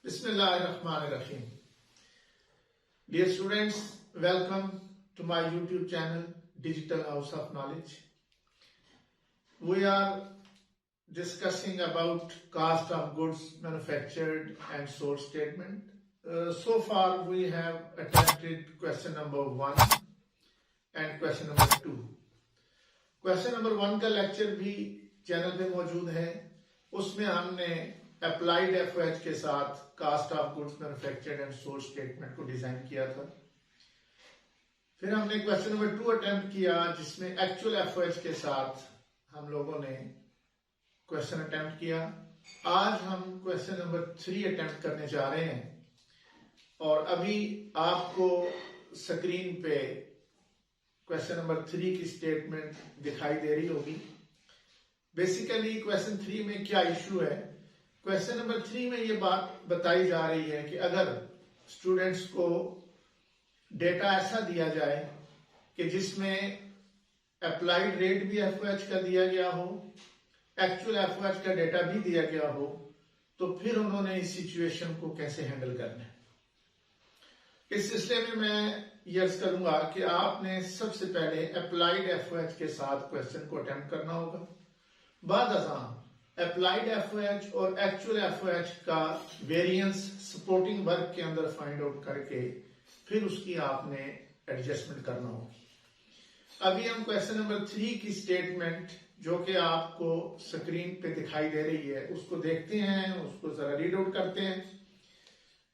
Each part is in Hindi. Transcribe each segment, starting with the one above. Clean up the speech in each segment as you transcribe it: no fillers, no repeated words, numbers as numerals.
Bismillahirrahmanirrahim. Dear students, welcome to my YouTube channel, Digital House of Knowledge. We are discussing about cost of goods manufactured and sold statement. So far we have attempted question number 1 and question number 2. Question number 1 का लेक्चर भी चैनल पे मौजूद है। उसमें हमने अप्लाइड एफओएच के साथ cost of goods manufactured and sold statement को डिजाइन किया था। फिर हमने क्वेश्चन नंबर 2 अटेम्प्ट किया जिसमें एक्चुअल एफओएच के साथ हम लोगों ने क्वेश्चन अटेम्प्ट किया। आज हम क्वेश्चन नंबर 3 अटेम्प्ट करने जा रहे हैं और अभी आपको स्क्रीन पे क्वेश्चन नंबर 3 की स्टेटमेंट दिखाई दे रही होगी। बेसिकली क्वेश्चन 3 में क्या इश्यू है, क्वेश्चन नंबर 3 में ये बात बताई जा रही है कि अगर स्टूडेंट्स को डेटा ऐसा दिया जाए कि जिसमें अप्लाइड रेट भी एफओएच का दिया गया हो, एक्चुअल एफओएच का डेटा भी दिया गया हो, तो फिर उन्होंने इस सिचुएशन को कैसे हैंडल करना है। इस सिलसिले में मैं ये अर्ज करूंगा कि आपने सबसे पहले अप्लाइड एफओएच के साथ क्वेश्चन को अटेम्प्ट करना होगा। बाद अप्लाइड एफओएच और एक्चुअल एफओएच का वेरिएंस सपोर्टिंग वर्क के अंदर फाइंड आउट करके फिर उसकी आपने एडजस्टमेंट करना होगी। अभी हम क्वेश्चन नंबर 3 की स्टेटमेंट जो कि आपको स्क्रीन पे दिखाई दे रही है उसको देखते हैं, उसको जरा रीड आउट करते हैं।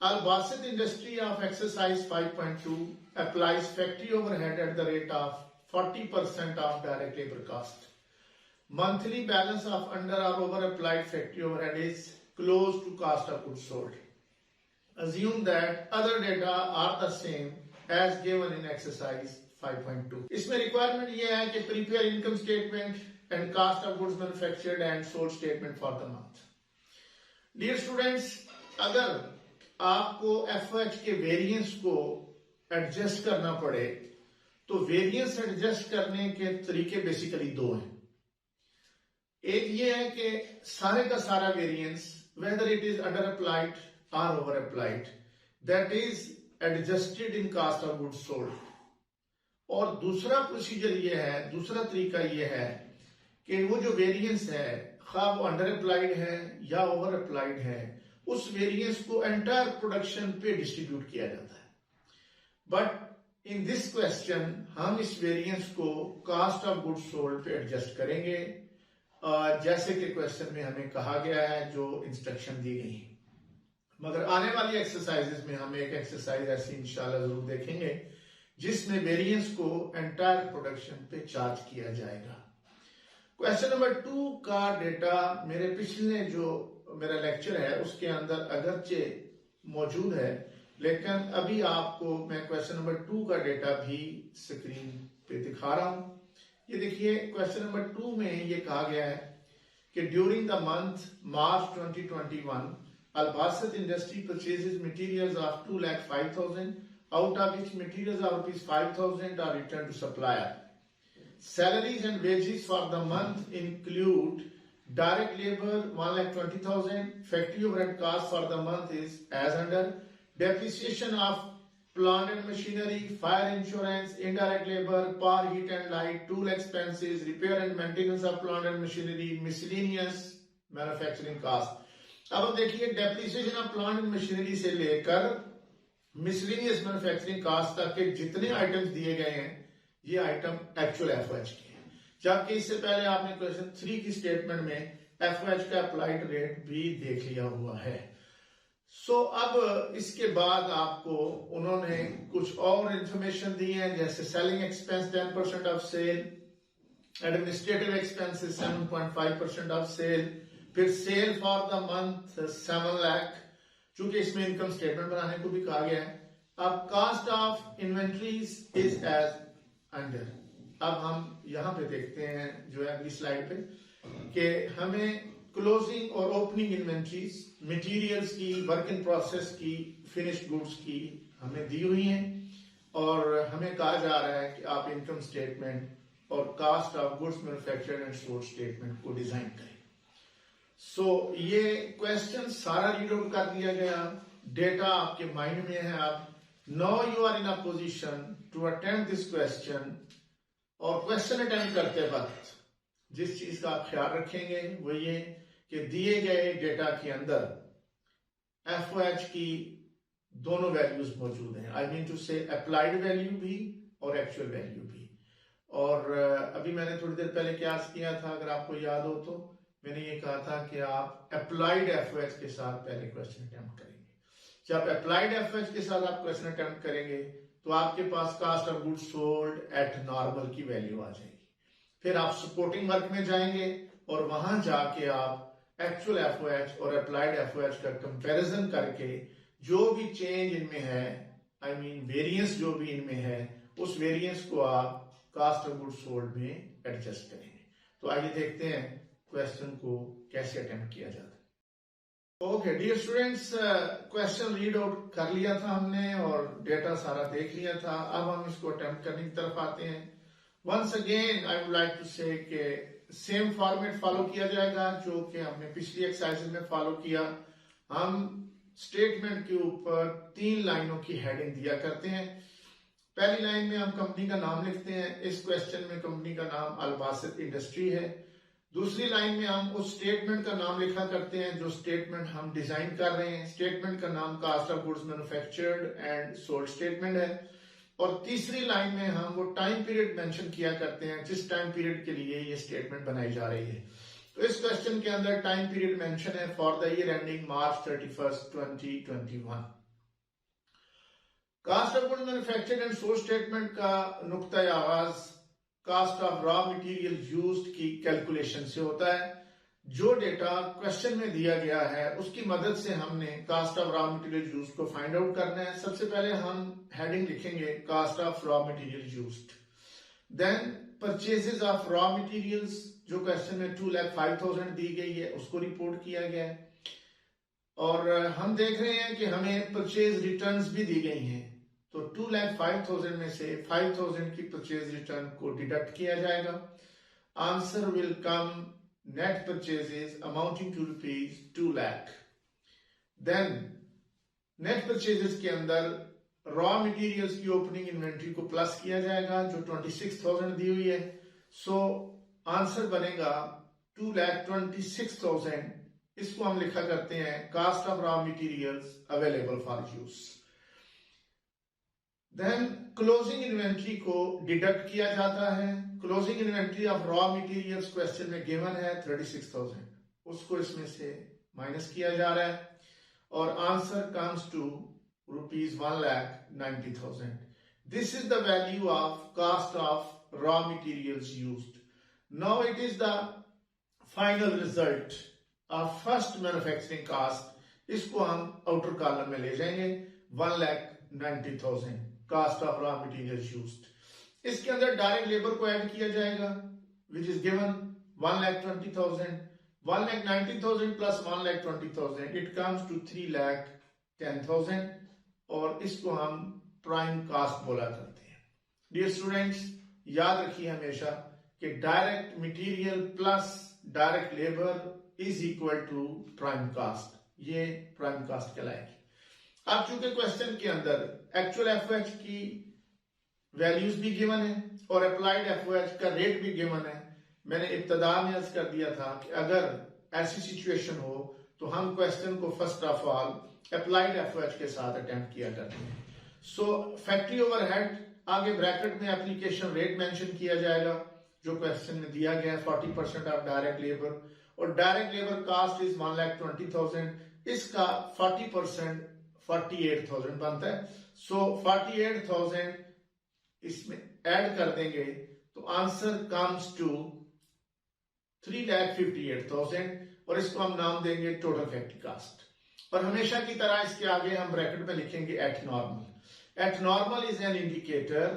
Al-Basit industry of exercise 5.2 applies factory overhead at the rate of 40% of direct labor cost. Monthly balance of under or over applied factory overhead is close to cost of goods sold. Assume that other data are the same as given in exercise 5.2. इसमें रिक्वायरमेंट ये है कि prepare income statement and cost of goods manufactured and sold statement for the month. Dear students, अगर आपको एफओएच के वेरिएंस को एडजस्ट करना पड़े तो वेरिएंस एडजस्ट करने के तरीके बेसिकली 2 हैं। एक ये है कि सारे का सारा variance whether it is under applied और over applied that is adjusted in cost of goods sold. और दूसरा प्रोसीजर ये है, दूसरा तरीका ये है कि वो जो वेरिएंस है खा वो अंडर अप्लाइड है या ओवर अप्लाइड है, उस वेरिएंस को एंटायर प्रोडक्शन पे डिस्ट्रीब्यूट किया जाता है। बट इन दिस क्वेश्चन हम इस वेरिएंस को कास्ट ऑफ गुड्स सोल्ड पे एडजस्ट करेंगे जैसे कि क्वेश्चन में हमें कहा गया है, जो इंस्ट्रक्शन दी गई है। मगर आने वाली एक्सरसाइजेस में हम एक एक्सरसाइज ऐसी इंशाल्लाह जरूर देखेंगे जिसमें वेरिएंस को एंटायर प्रोडक्शन पे चार्ज किया जाएगा। क्वेश्चन नंबर 2 का डेटा मेरे पिछले जो मेरा लेक्चर है उसके अंदर अगरचे मौजूद है, लेकिन अभी आपको मैं क्वेश्चन नंबर 2 का डेटा भी स्क्रीन पे दिखा रहा हूं। ये देखिए क्वेश्चन नंबर 2 में ये कहा गया है कि during the month March 2021 Al-Basit industry purchases materials of 2,05,000 out of which materials of ₹5,000 are returned to supplier. Salaries and wages for the month include direct labor 1,20,000. Factory overhead cost for the month is as under: depreciation of plant and machinery, fire insurance, indirect labor, power, heat and light, tool expenses, repair and maintenance of plant and machinery, miscellaneous manufacturing cost. अब देखिए depreciation of plant and machinery से लेकर मिसलेनियस मैन्युफैक्चरिंग कास्ट तक के जितने आइटम्स दिए गए हैं ये आइटम एक्चुअल एफओएच के हैं, जबकि इससे पहले आपने क्वेश्चन 3 की स्टेटमेंट में एफओएच का अप्लाइड रेट भी देख लिया हुआ है। अब इसके बाद आपको उन्होंने कुछ और इंफॉर्मेशन दी है, जैसे selling expense 10% of sale, administrative expenses 7.5% of sale, फिर sale for the month 7 lakh, चूंकि इसमें इनकम स्टेटमेंट बनाने को भी कहा गया है। अब cost of inventories is as under. अब हम यहां पे देखते हैं जो है अगली स्लाइड पे कि हमें क्लोजिंग और ओपनिंग इन्वेंट्रीज, मटेरियल्स की, वर्क इन प्रोसेस की, फिनिश्ड गुड्स की हमें दी हुई हैं और हमें कहा जा रहा है कि आप इनकम स्टेटमेंट और cost of goods manufactured and sold statement को डिजाइन करें। ये क्वेश्चन सारा रीड आउट कर दिया गया, डेटा आपके माइंड में है। आप now you are in a position to attempt this question. और क्वेश्चन अटेम्प्ट करते वक्त जिस चीज का आप ख्याल रखेंगे वो ये कि दिए गए डेटा के अंदर FOH की दोनों वैल्यूज मौजूद हैं। आई मीन टू से अप्लाइड वैल्यू भी और एक्चुअल वैल्यू भी। और अभी मैंने थोड़ी देर पहले क्या किया था, अगर आपको याद हो तो मैंने ये कहा था कि आप अप्लाइड FOH के साथ पहले क्वेश्चन अटेम्प्ट करेंगे। जब अप्लाइड FOH के साथ आप क्वेश्चन अटेम्प्ट करेंगे तो आपके पास cost of goods sold at normal की वैल्यू आ जाएगी। फिर आप सपोर्टिंग वर्क में जाएंगे और वहां जाके आप एक्चुअल FOH और अप्लाइड FOH का कंपैरिजन करके जो भी चेंज इनमें है, आई मीन वेरिएंस जो भी इनमें है, उस वेरिएंस को आप कास्ट ऑफ गुड्स सोल्ड में एडजस्ट करेंगे। तो आइए देखते हैं क्वेश्चन को कैसे अटेम्प्ट किया जाता है। Okay dear students, question read out कर लिया था हमने और डेटा सारा देख लिया था। अब हम इसको अटेम्प्ट करने की तरफ आते हैं। Once again I would like to say कि सेम फॉर्मेट फॉलो किया जाएगा जो कि हमने पिछली एक्सरसाइज में फॉलो किया। हम स्टेटमेंट के ऊपर 3 लाइनों की हेडिंग दिया करते हैं। पहली लाइन में हम कंपनी का नाम लिखते हैं। इस क्वेश्चन में कंपनी का नाम अलबासित इंडस्ट्री है। दूसरी लाइन में हम उस स्टेटमेंट का नाम लिखा करते हैं जो स्टेटमेंट हम डिजाइन कर रहे हैं। स्टेटमेंट का नाम cost of goods manufactured and sold statement है। और तीसरी लाइन में हम वो टाइम पीरियड मेंशन किया करते हैं जिस टाइम पीरियड के लिए ये स्टेटमेंट बनाई जा रही है। तो इस क्वेश्चन के अंदर टाइम पीरियड मेंशन है for the year ending March 31, 2021। Cost of goods manufactured and sold statement का नुक्ता आगाज cost of raw material used की कैलकुलेशन से होता है। जो डेटा क्वेश्चन में दिया गया है उसकी मदद से हमने cost of raw material used को फाइंड आउट करना है। सबसे पहले हम हेडिंग लिखेंगे cost of raw material used, then purchases of raw materials जो क्वेश्चन में 2,05,000 दी गई है उसको रिपोर्ट किया गया है। और हम देख रहे हैं कि हमें परचेज रिटर्न्स भी दी गई हैं। तो 2,05,000 में से 5,000 की परचेज रिटर्न को डिडक्ट किया जाएगा। Answer will come net purchases amounting to rupees 2 lakh। then net purchases के अंदर raw materials की opening inventory को प्लस किया जाएगा जो 26,000 दी हुई है। सो आंसर बनेगा 2,26,000। इसको हम लिखा करते हैं cost of raw materials available for use. Then closing inventory को डिडक्ट किया जाता है। Closing inventory of raw materials question में गिवन है 36,000, उसको इसमें से माइनस किया जा रहा है और answer comes to rupees 1,90,000। This is the value of cost of raw materials used. Now it is the final result of first manufacturing cost. इसको हम आउटर कॉलम में ले जाएंगे 1,90,000 cost of raw materials used. इसके अंदर डायरेक्ट लेबर को ऐड किया जाएगा which is given 1,20,000। 1,90,000 plus 1,20,000 it comes to 3,10,000 और इसको हम प्राइम कास्ट बोला करते हैं। डियर स्टूडेंट्स, याद रखिए हमेशा कि direct material plus direct labour is equal to prime cost. ये प्राइम कास्ट कहलाएगी। अब चूंकि क्वेश्चन के अंदर एक्चुअल FOH की वैल्यूज भी गिवन है और अप्लाइड FOH का रेट भी गिवन है, मैंने इब्तदा में अर्ज कर दिया था कि अगर ऐसी सिचुएशन हो तो हम क्वेश्चन को first of all applied FOH के साथ अटेम्प्ट किया करते हैं। सो फैक्ट्री ओवरहेड आगे ब्रैकेट में एप्लीकेशन रेट मेंशन किया जाएगा जो क्वेश्चन में दिया गया है 40% ऑफ डायरेक्ट लेबर और डायरेक्ट लेबर कास्ट इज 1,20,000। इसका 40% 48,000 बनता है। सो 48,000 इसमें ऐड कर देंगे तो आंसर कम्स टू 3,58,000 और इसको हम नाम देंगे टोटल फैक्ट्री कास्ट। और हमेशा की तरह इसके आगे हम ब्रैकेट में लिखेंगे eight normal. Eight normal is an indicator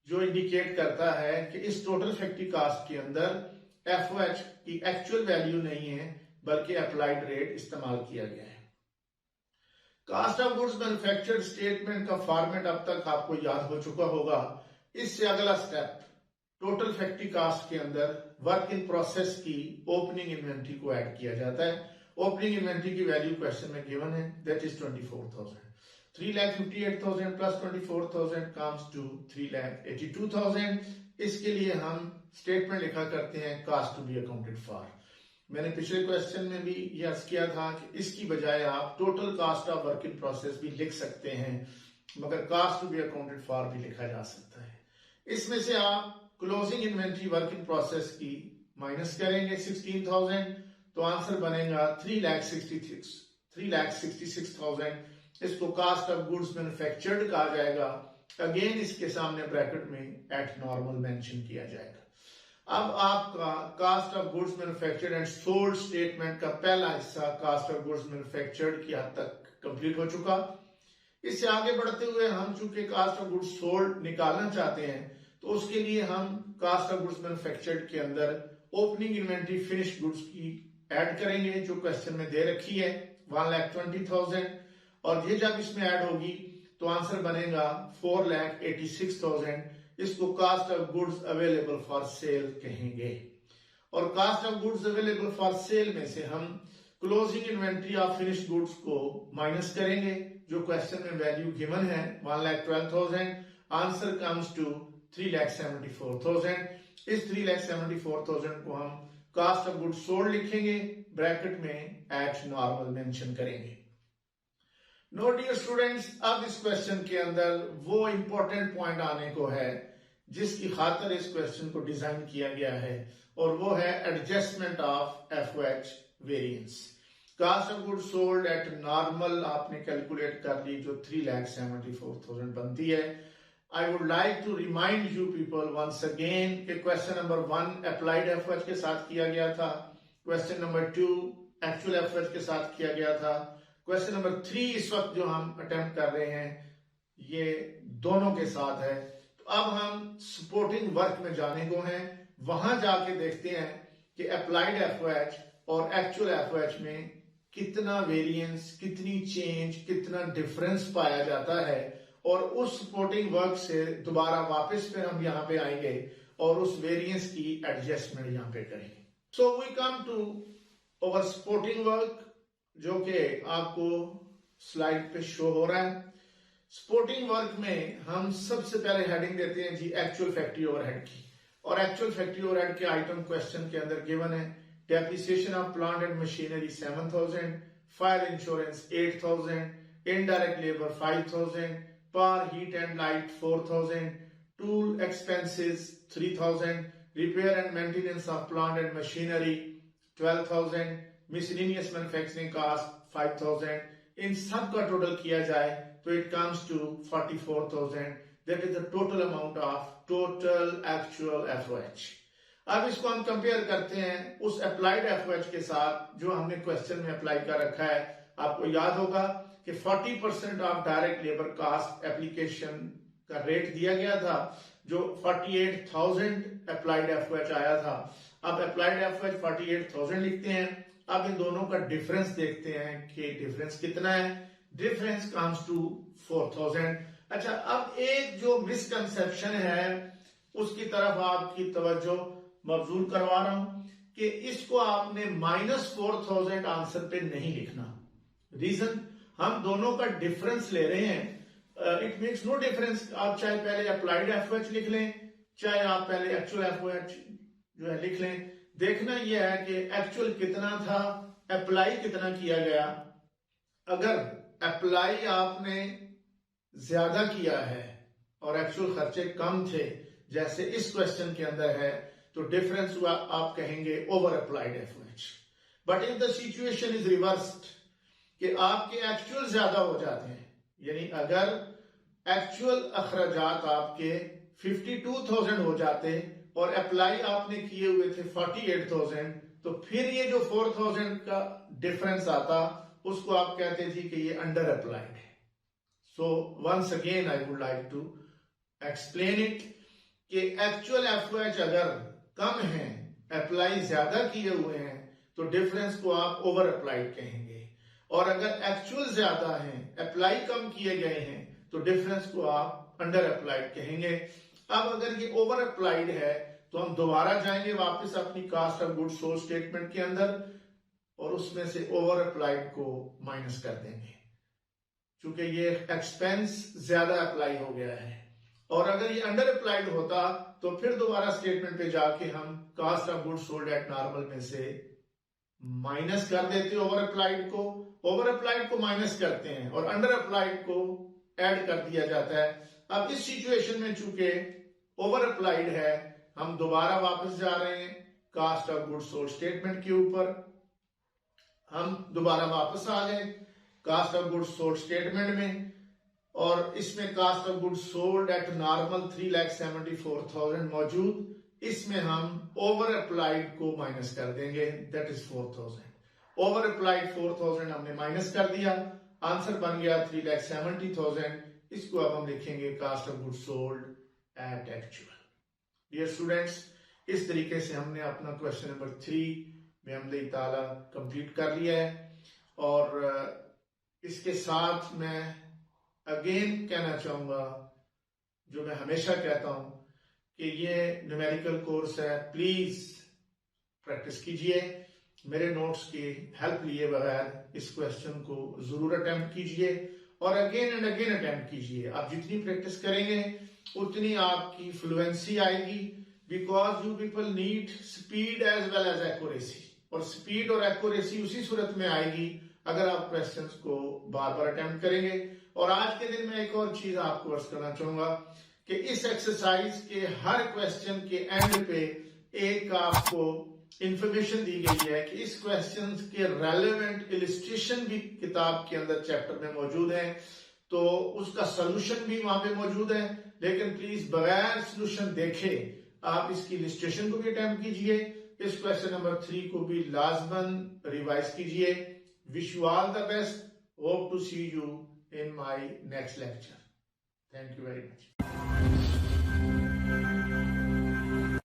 जो इंडिकेट करता है कि इस टोटल फैक्ट्री कास्ट के अंदर FOH की एक्चुअल वैल्यू नहीं है बल्कि अप्लाइड रेट इस्तेमाल किया गया है। Cost of goods manufactured statement का फॉर्मेट अब तक आपको याद हो चुका होगा। इससे अगला स्टेप टोटल फैक्ट्री कास्ट के अंदर वर्क इन प्रोसेस की ओपनिंग इन्वेंट्री को ऐड किया जाता है। ओपनिंग इन्वेंट्री की वैल्यू क्वेश्चन में गिवन है, that is 24,000। 3,58,000 plus 24,000 comes to 3,82,000। इसके लिए हम स्टेटमेंट लिखा करते हैं cost to be accounted for. मैंने पिछले क्वेश्चन में भी यस किया था कि इसकी बजाय आप total cost of work in process भी लिख सकते हैं, मगर cost to be accounted for भी लिखा जा सकता है। इसमें से आप closing inventory work in process की माइनस करेंगे 16,000, तो आंसर बनेगा 3,66,000। इसको कास्ट ऑफ गुड्स मैन्युफैक्चर्ड कहा जाएगा। अगेन इसके सामने ब्रैकेट में एट नॉर्मल मेंशन किया जाएगा। अब आपका cost of goods manufactured and sold statement का पहला हिस्सा कास्ट ऑफ गुड्स मैन्युफैक्चर्ड की हद तक कंप्लीट हो चुका। इससे आगे बढ़ते हुए हम चूंकि कास्ट ऑफ गुड्स सोल्ड निकालना चाहते हैं, तो उसके लिए हम कास्ट ऑफ गुड्स मैन्युफैक्चर्ड के अंदर ओपनिंग इन्वेंट्री फिनिश्ड गुड्स की ऐड करेंगे, जो क्वेश्चन में दे रखी है 1,20,000, और ये जब इसमें ऐड होगी तो आंसर बनेगा 4,86,000। इसको cost of goods available for sale कहेंगे। और cost of goods available for sale में से हम closing inventory of finished goods को माइनस करेंगे, जो क्वेश्चन में वैल्यू गिवन है 1,12,000। Answer comes to 3,74,000। इस 3,74,000 को हम कास्ट ऑफ गुड्स सोल्ड लिखेंगे, ब्रैकेट में एट नॉर्मल मेंशन करेंगे। नो डियर स्टूडेंट्स, अब इस क्वेश्चन के अंदर वो इंपॉर्टेंट पॉइंट आने को है जिसकी खातिर इस क्वेश्चन को डिजाइन किया गया है, और वो है adjustment of FOH variance. Cost of goods sold at normal आपने कैलकुलेट कर ली, जो 3,74,000 बनती है। I would like to remind you people once again कि क्वेश्चन नंबर 1 अप्लाइड एफओएच के साथ किया गया था, क्वेश्चन नंबर 2 एक्चुअल एफओएच के साथ किया गया था, क्वेश्चन नंबर 3 इस वक्त जो हम अटेम्प्ट कर रहे हैं ये दोनों के साथ है। तो अब हम सपोर्टिंग वर्क में जाने को हैं, वहां जाके देखते हैं कि अप्लाइड एफओएच और एक्चुअल एफओएच में कितना वेरिएंस, कितनी चेंज, कितना डिफरेंस पाया जाता है, और उस सपोर्टिंग वर्क से दोबारा वापस फिर हम यहाँ पे आएंगे और उस वेरिएंस की एडजस्टमेंट यहाँ पे करेंगे। So we come to over supporting work, जो कि आपको स्लाइड पे शो हो रहा है। सपोर्टिंग वर्क में हम सबसे पहले हेडिंग देते हैं जी एक्चुअल फैक्ट्री ओवरहेड की, और एक्चुअल फैक्ट्री ओवरहेड के आइटम क्वेश्चन के अंदर गिवन है depreciation of plant and machinery 7,000, fire insurance 8,000, indirect labour 5,000, power, heat and light 4,000, tool expenses 3,000, repair and maintenance of plant and machinery 12,000, miscellaneous manufacturing cost 5,000। इन सब का टोटल किया जाए तो it comes to 44,000। that is the total amount of total actual FOH। अब इसको हम कंपेयर करते हैं उस अप्लाइड एफओएच के साथ जो हमने क्वेश्चन में अप्लाई कर रखा है। आपको याद होगा कि 40% of direct labour cost application का रेट दिया गया था, जो 48,000 अप्लाइड एफओएच आया था। अब अप्लाइड एफओएच 48,000 लिखते हैं। अब इन दोनों का डिफरेंस देखते हैं कि डिफरेंस कितना है। Difference comes to 4,000। अच्छा, अब एक जो मिसकंसेप्शन है उसकी तरफ आपकी तवज्जो मबजूल करवा रहा हूं कि इसको आपने -4,000 आंसर पे नहीं लिखना। रीजन, हम दोनों का डिफरेंस ले रहे हैं। इट मेक्स नो डिफरेंस, आप चाहे पहले अप्लाइड एफओएच लिख लें, चाहे आप पहले एक्चुअल एफओएच जो है लिख लें। देखना यह है कि एक्चुअल कितना था, अप्लाई कितना किया गया। अगर अप्लाई आपने ज्यादा किया है और एक्चुअल खर्चे कम थे, जैसे इस क्वेश्चन के अंदर है, तो डिफरेंस हुआ आप कहेंगे over applied FOH. But if the situation is reversed कि आपके एक्चुअल ज्यादा हो जाते हैं, यानी अगर एक्चुअल अखराजात आपके 52,000 हो जाते और अप्लाई आपने किए हुए थे 48,000, तो फिर ये जो 4,000 का डिफरेंस आता उसको आप कहते थे कि ये अंडर अप्लाइड है। So once again I would like to explain it कि एक्चुअल एफओएच अगर कम है, अप्लाई ज्यादा किए हुए हैं, तो डिफरेंस को आप ओवर अप्लाइड कहेंगे, और अगर एक्चुअल ज्यादा है, अप्लाई कम किए गए हैं, तो डिफरेंस को आप अंडर अप्लाइड कहेंगे। अब अगर ये ओवर अप्लाइड है तो हम दोबारा जाएंगे वापस अपनी cost of goods sold statement के अंदर और उसमें से ओवर अप्लाइड को माइनस कर देंगे, क्योंकि ये एक्सपेंस ज्यादा अप्लाई हो गया है। और अगर ये अंडर अप्लाइड होता तो फिर दोबारा स्टेटमेंट पे जाके हम cost of goods sold at normal में से माइनस कर देते ओवर अप्लाइड को माइनस करते हैं और अंडर अप्लाइड को ऐड कर दिया जाता है। अब इस सिचुएशन में चूंकि ओवर अप्लाइड है, हम दोबारा वापस जा रहे हैं cost of goods sold statement के ऊपर। हम दोबारा वापस आ गए cost of goods sold statement में और इसमें cost of goods sold at normal 3,74,000 मौजूद, इसमें हम ओवर अप्लाइड को माइनस कर देंगे, दैट इज 4,000। ओवर अप्लाइड 4,000 हमने माइनस कर दिया, आंसर बन गया 3,70,000। इसको अब हम लिखेंगे cost of goods sold at actual. Dear students, इस तरीके से हमने अपना क्वेश्चन नंबर 3 में हमले ताला कंप्लीट कर लिया है। और इसके साथ मैं अगेन कहना चाहूंगा, जो मैं हमेशा कहता हूं, कि ये न्यूमेरिकल कोर्स है, प्लीज प्रैक्टिस कीजिए, मेरे नोट्स की हेल्प लिए बगैर इस क्वेश्चन को जरूर अटेम्प्ट कीजिए और अगेन एंड अगेन अटेम्प्ट कीजिए। आप जितनी प्रैक्टिस करेंगे उतनी आपकी फ्लुएंसी आएगी, because you people need speed as well as accuracy. और स्पीड और एक्यूरेसी उसी सूरत में आएगी अगर आप क्वेश्चंस को बार बार अटेम्प्ट करेंगे। और आज के दिन में एक और चीज आपको अर्ज करना चाहूंगा कि इस एक्सरसाइज के हर क्वेश्चन के एंड पे एक आपको इंफॉर्मेशन दी गई है कि इस क्वेश्चन के रेलेवेंट इलिस्ट्रेशन भी किताब के अंदर चैप्टर में मौजूद है, तो उसका सोल्यूशन भी वहां पे मौजूद है। लेकिन प्लीज बगैर सोल्यूशन देखे आप इसकी इलिस्ट्रेशन को भी अटेम्प्ट कीजिए, इस क्वेश्चन नंबर 3 को भी लाजमन रिवाइज कीजिए। Wish you all the best, hope to see you in my next lecture. Thank you very much.